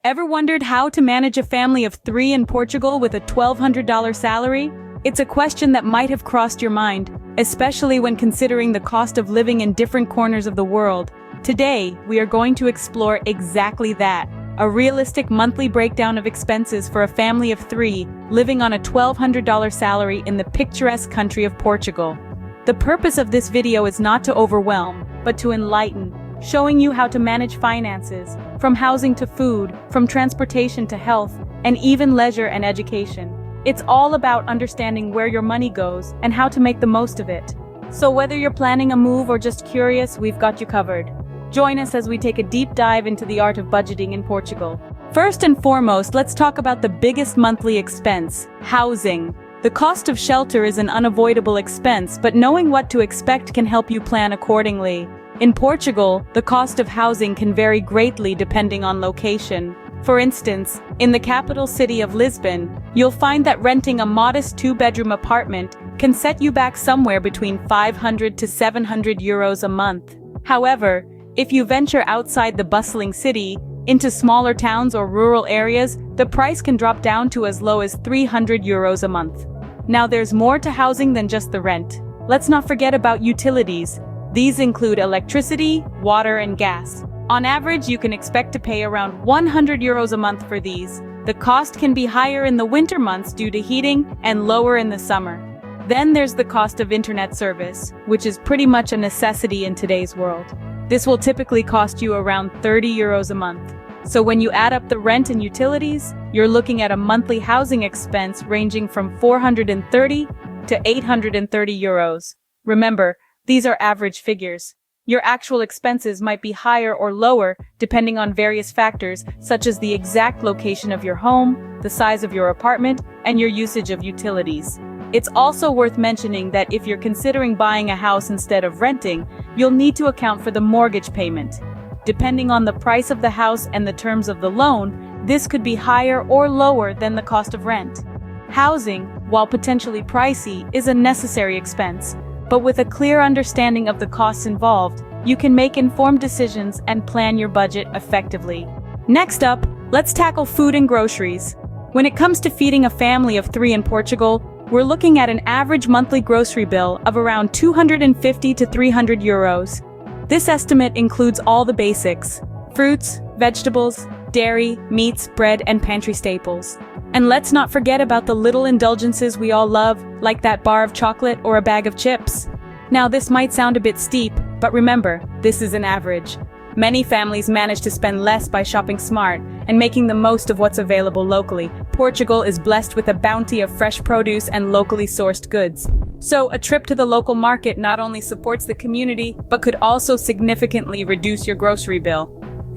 Ever wondered how to manage a family of 3 in Portugal with a $1,200 salary? It's a question that might have crossed your mind, especially when considering the cost of living in different corners of the world. Today, we are going to explore exactly that, a realistic monthly breakdown of expenses for a family of 3 living on a $1,200 salary in the picturesque country of Portugal. The purpose of this video is not to overwhelm, but to enlighten, showing you how to manage finances, from housing to food, from transportation to health, and even leisure and education. It's all about understanding where your money goes and how to make the most of it. So whether you're planning a move or just curious, we've got you covered. Join us as we take a deep dive into the art of budgeting in Portugal. First and foremost, let's talk about the biggest monthly expense: housing. The cost of shelter is an unavoidable expense, but knowing what to expect can help you plan accordingly. In Portugal, the cost of housing can vary greatly depending on location. For instance, in the capital city of Lisbon, you'll find that renting a modest 2-bedroom apartment can set you back somewhere between 500 to 700 euros a month. However, if you venture outside the bustling city, into smaller towns or rural areas, the price can drop down to as low as 300 euros a month. Now there's more to housing than just the rent. Let's not forget about utilities. These include electricity, water, and gas. On average, you can expect to pay around 100 euros a month for these. The cost can be higher in the winter months due to heating and lower in the summer. Then there's the cost of internet service, which is pretty much a necessity in today's world. This will typically cost you around 30 euros a month. So when you add up the rent and utilities, you're looking at a monthly housing expense ranging from 430 to 830 euros. Remember, these are average figures. Your actual expenses might be higher or lower depending on various factors, such as the exact location of your home, the size of your apartment, and your usage of utilities. It's also worth mentioning that if you're considering buying a house instead of renting, you'll need to account for the mortgage payment. Depending on the price of the house and the terms of the loan, this could be higher or lower than the cost of rent. Housing, while potentially pricey, is a necessary expense, but with a clear understanding of the costs involved, you can make informed decisions and plan your budget effectively. Next up, let's tackle food and groceries. When it comes to feeding a family of 3 in Portugal, we're looking at an average monthly grocery bill of around 250 to 300 euros. This estimate includes all the basics: fruits, vegetables, dairy, meats, bread, and pantry staples. And let's not forget about the little indulgences we all love, like that bar of chocolate or a bag of chips. Now this might sound a bit steep, but remember, this is an average. Many families manage to spend less by shopping smart and making the most of what's available locally. Portugal is blessed with a bounty of fresh produce and locally sourced goods. So a trip to the local market not only supports the community, but could also significantly reduce your grocery bill.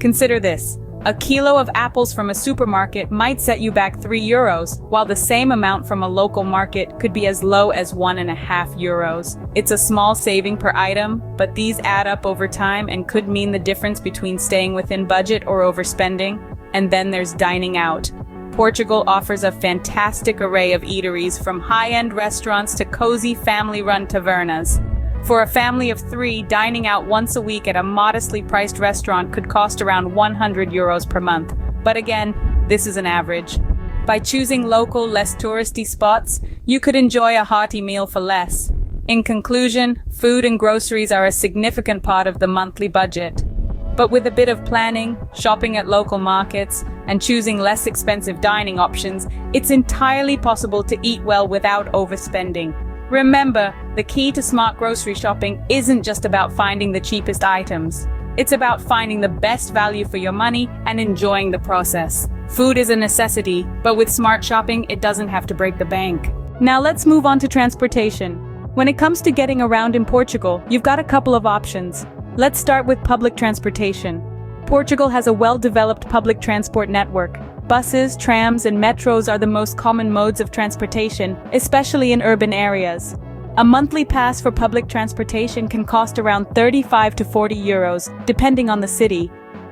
Consider this. A kilo of apples from a supermarket might set you back 3 euros, while the same amount from a local market could be as low as 1.5 euros. It's a small saving per item, but these add up over time and could mean the difference between staying within budget or overspending. And then there's dining out. Portugal offers a fantastic array of eateries, from high-end restaurants to cozy family-run tavernas. For a family of 3, dining out once a week at a modestly priced restaurant could cost around 100 euros per month. But again, this is an average. By choosing local, less touristy spots, you could enjoy a hearty meal for less. In conclusion, food and groceries are a significant part of the monthly budget. But with a bit of planning, shopping at local markets, and choosing less expensive dining options, it's entirely possible to eat well without overspending. Remember, the key to smart grocery shopping isn't just about finding the cheapest items. It's about finding the best value for your money and enjoying the process. Food is a necessity, but with smart shopping, it doesn't have to break the bank. Now let's move on to transportation. When it comes to getting around in Portugal, you've got a couple of options. Let's start with public transportation. Portugal has a well-developed public transport network. Buses, trams, and metros are the most common modes of transportation, especially in urban areas. A monthly pass for public transportation can cost around 35 to 40 euros, depending on the city.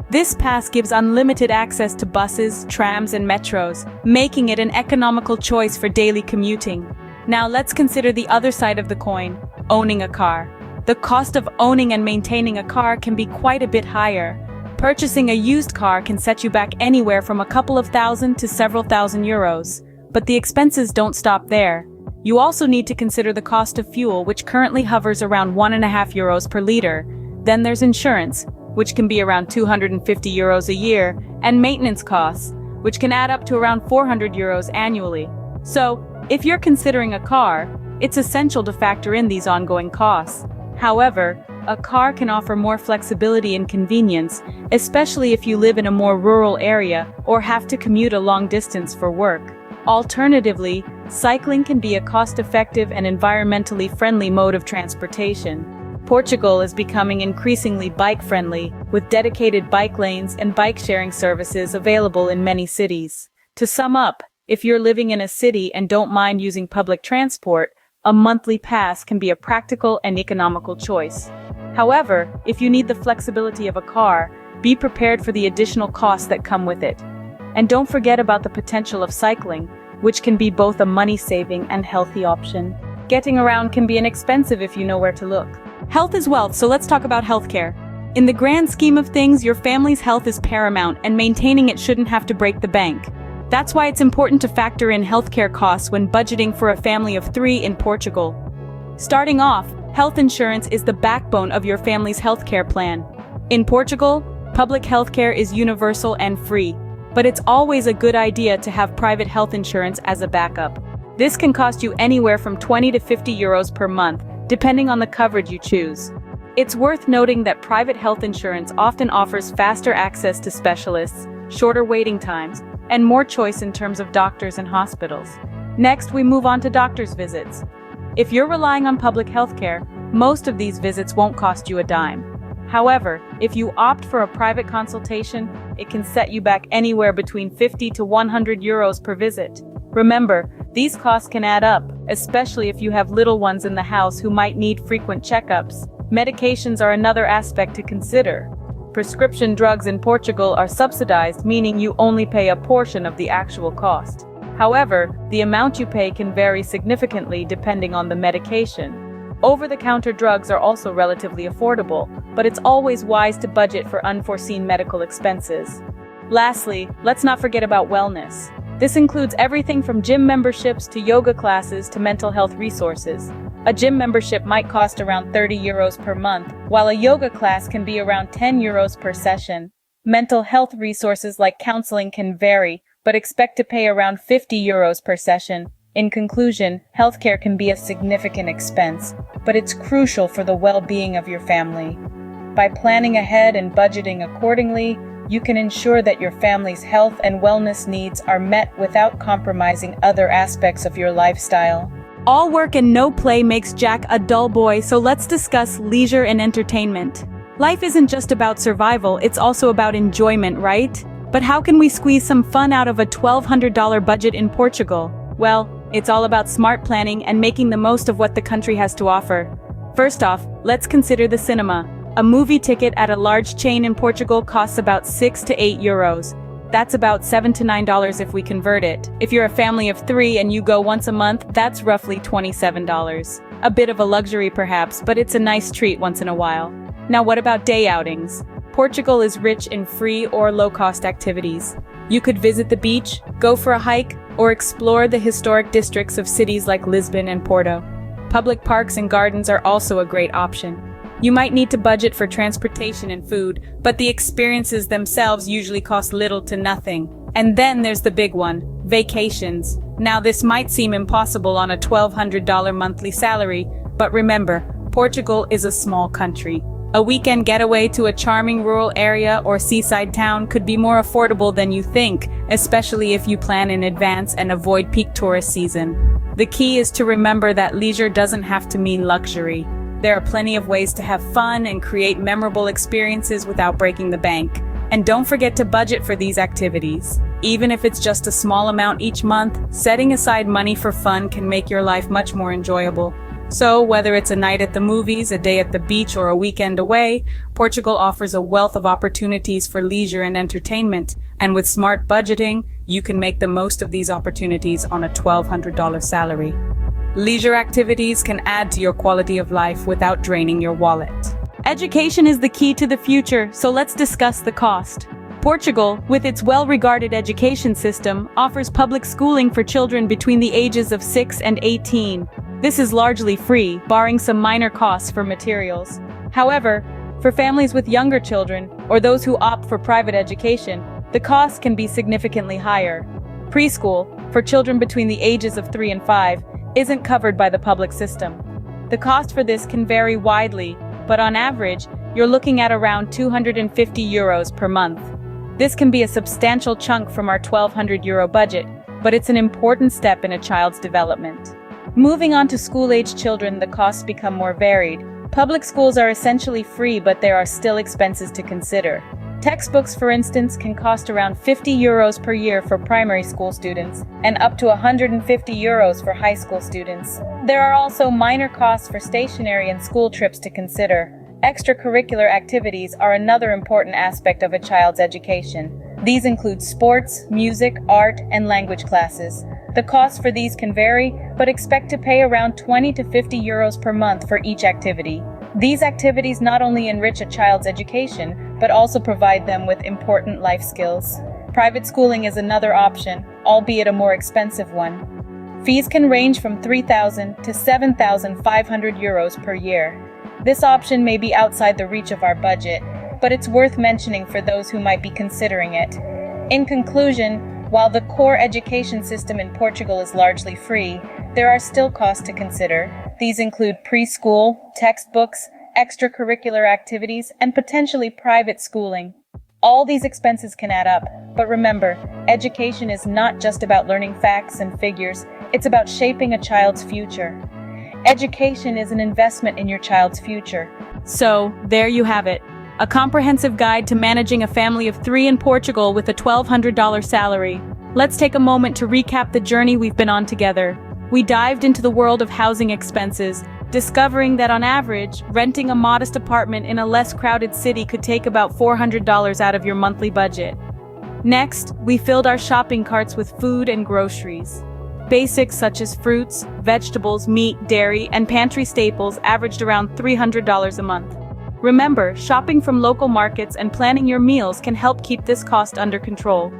This pass gives unlimited access to buses, trams, and metros, making it an economical choice for daily commuting. Now let's consider the other side of the coin: owning a car. The cost of owning and maintaining a car can be quite a bit higher. Purchasing a used car can set you back anywhere from a couple of thousand to several thousand euros. But the expenses don't stop there. You also need to consider the cost of fuel, which currently hovers around 1.5 euros per liter. Then there's insurance, which can be around 250 euros a year, and maintenance costs, which can add up to around 400 euros annually. So, if you're considering a car, it's essential to factor in these ongoing costs. However, a car can offer more flexibility and convenience, especially if you live in a more rural area or have to commute a long distance for work. Alternatively, cycling can be a cost-effective and environmentally friendly mode of transportation. Portugal is becoming increasingly bike-friendly, with dedicated bike lanes and bike-sharing services available in many cities. To sum up, if you're living in a city and don't mind using public transport, a monthly pass can be a practical and economical choice. However, if you need the flexibility of a car, be prepared for the additional costs that come with it. And don't forget about the potential of cycling, which can be both a money-saving and healthy option. Getting around can be inexpensive if you know where to look. Health is wealth, so let's talk about healthcare. In the grand scheme of things, your family's health is paramount, and maintaining it shouldn't have to break the bank. That's why it's important to factor in healthcare costs when budgeting for a family of 3 in Portugal. Starting off, health insurance is the backbone of your family's healthcare plan. In Portugal, public healthcare is universal and free, but it's always a good idea to have private health insurance as a backup. This can cost you anywhere from 20 to 50 euros per month, depending on the coverage you choose. It's worth noting that private health insurance often offers faster access to specialists, shorter waiting times, and more choice in terms of doctors and hospitals. Next, we move on to doctor's visits. If you're relying on public healthcare, most of these visits won't cost you a dime. However, if you opt for a private consultation, it can set you back anywhere between 50 to 100 euros per visit. Remember, these costs can add up, especially if you have little ones in the house who might need frequent checkups. Medications are another aspect to consider. Prescription drugs in Portugal are subsidized, meaning you only pay a portion of the actual cost. However, the amount you pay can vary significantly depending on the medication. Over-the-counter drugs are also relatively affordable, but it's always wise to budget for unforeseen medical expenses. Lastly, let's not forget about wellness. This includes everything from gym memberships to yoga classes to mental health resources. A gym membership might cost around 30 euros per month, while a yoga class can be around 10 euros per session. Mental health resources like counseling can vary, but expect to pay around 50 euros per session. In conclusion, healthcare can be a significant expense, but it's crucial for the well-being of your family. By planning ahead and budgeting accordingly, you can ensure that your family's health and wellness needs are met without compromising other aspects of your lifestyle. All work and no play makes Jack a dull boy, so let's discuss leisure and entertainment. Life isn't just about survival, it's also about enjoyment, right? But how can we squeeze some fun out of a $1,200 budget in Portugal? Well, it's all about smart planning and making the most of what the country has to offer. First off, let's consider the cinema. A movie ticket at a large chain in Portugal costs about 6 to 8 euros. That's about $7 to $9 if we convert it. If you're a family of 3 and you go once a month, that's roughly $27. A bit of a luxury perhaps, but it's a nice treat once in a while. Now what about day outings? Portugal is rich in free or low-cost activities. You could visit the beach, go for a hike, or explore the historic districts of cities like Lisbon and Porto. Public parks and gardens are also a great option. You might need to budget for transportation and food, but the experiences themselves usually cost little to nothing. And then there's the big one, vacations. Now this might seem impossible on a $1,200 monthly salary, but remember, Portugal is a small country. A weekend getaway to a charming rural area or seaside town could be more affordable than you think, especially if you plan in advance and avoid peak tourist season. The key is to remember that leisure doesn't have to mean luxury. There are plenty of ways to have fun and create memorable experiences without breaking the bank. And don't forget to budget for these activities. Even if it's just a small amount each month, setting aside money for fun can make your life much more enjoyable. So, whether it's a night at the movies, a day at the beach, or a weekend away, Portugal offers a wealth of opportunities for leisure and entertainment. And with smart budgeting, you can make the most of these opportunities on a $1,200 salary. Leisure activities can add to your quality of life without draining your wallet. Education is the key to the future, so let's discuss the cost. Portugal, with its well-regarded education system, offers public schooling for children between the ages of 6 and 18. This is largely free, barring some minor costs for materials. However, for families with younger children, or those who opt for private education, the costs can be significantly higher. Preschool, for children between the ages of 3 and 5, isn't covered by the public system. The cost for this can vary widely, but on average, you're looking at around €250 per month. This can be a substantial chunk from our €1,200 budget, but it's an important step in a child's development. Moving on to school-age children, the costs become more varied. Public schools are essentially free, but there are still expenses to consider. Textbooks, for instance, can cost around €50 per year for primary school students, and up to €150 for high school students. There are also minor costs for stationery and school trips to consider. Extracurricular activities are another important aspect of a child's education. These include sports, music, art, and language classes. The costs for these can vary, but expect to pay around €20 to €50 per month for each activity. These activities not only enrich a child's education, but also provide them with important life skills. Private schooling is another option, albeit a more expensive one. Fees can range from €3,000 to €7,500 per year. This option may be outside the reach of our budget, but it's worth mentioning for those who might be considering it. In conclusion, while the core education system in Portugal is largely free, there are still costs to consider. These include preschool, textbooks, extracurricular activities, and potentially private schooling. All these expenses can add up, but remember, education is not just about learning facts and figures, it's about shaping a child's future. Education is an investment in your child's future. So, there you have it. A comprehensive guide to managing a family of 3 in Portugal with a $1,200 salary. Let's take a moment to recap the journey we've been on together. We dived into the world of housing expenses, discovering that on average, renting a modest apartment in a less crowded city could take about $400 out of your monthly budget. Next, we filled our shopping carts with food and groceries. Basics such as fruits, vegetables, meat, dairy, and pantry staples averaged around $300 a month. Remember, shopping from local markets and planning your meals can help keep this cost under control.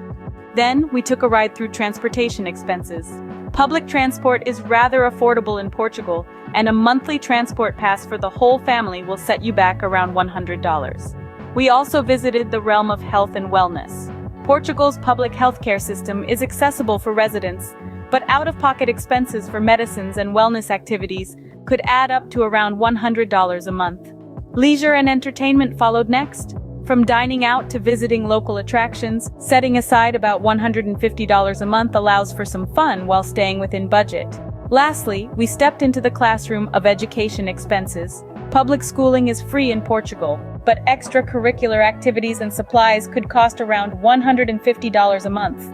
Then, we took a ride through transportation expenses. Public transport is rather affordable in Portugal, and a monthly transport pass for the whole family will set you back around $100. We also visited the realm of health and wellness. Portugal's public healthcare system is accessible for residents, but out-of-pocket expenses for medicines and wellness activities could add up to around $100 a month. Leisure and entertainment followed next. From dining out to visiting local attractions, setting aside about $150 a month allows for some fun while staying within budget. Lastly, we stepped into the classroom of education expenses. Public schooling is free in Portugal, but extracurricular activities and supplies could cost around $150 a month.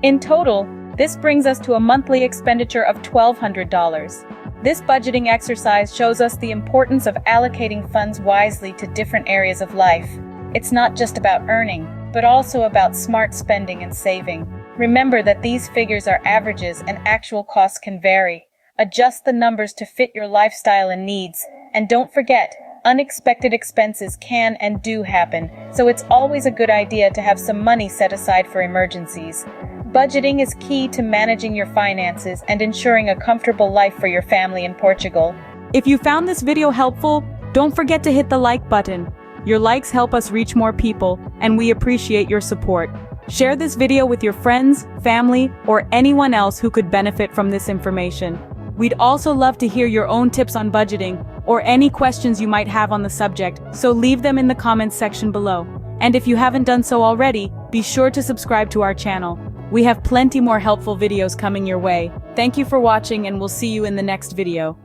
In total, this brings us to a monthly expenditure of $1,200. This budgeting exercise shows us the importance of allocating funds wisely to different areas of life. It's not just about earning, but also about smart spending and saving. Remember that these figures are averages and actual costs can vary. Adjust the numbers to fit your lifestyle and needs. And don't forget, unexpected expenses can and do happen, so it's always a good idea to have some money set aside for emergencies. Budgeting is key to managing your finances and ensuring a comfortable life for your family in Portugal. If you found this video helpful, don't forget to hit the like button. Your likes help us reach more people, and we appreciate your support. Share this video with your friends, family, or anyone else who could benefit from this information. We'd also love to hear your own tips on budgeting, or any questions you might have on the subject, so leave them in the comments section below. And if you haven't done so already, be sure to subscribe to our channel. We have plenty more helpful videos coming your way. Thank you for watching, and we'll see you in the next video.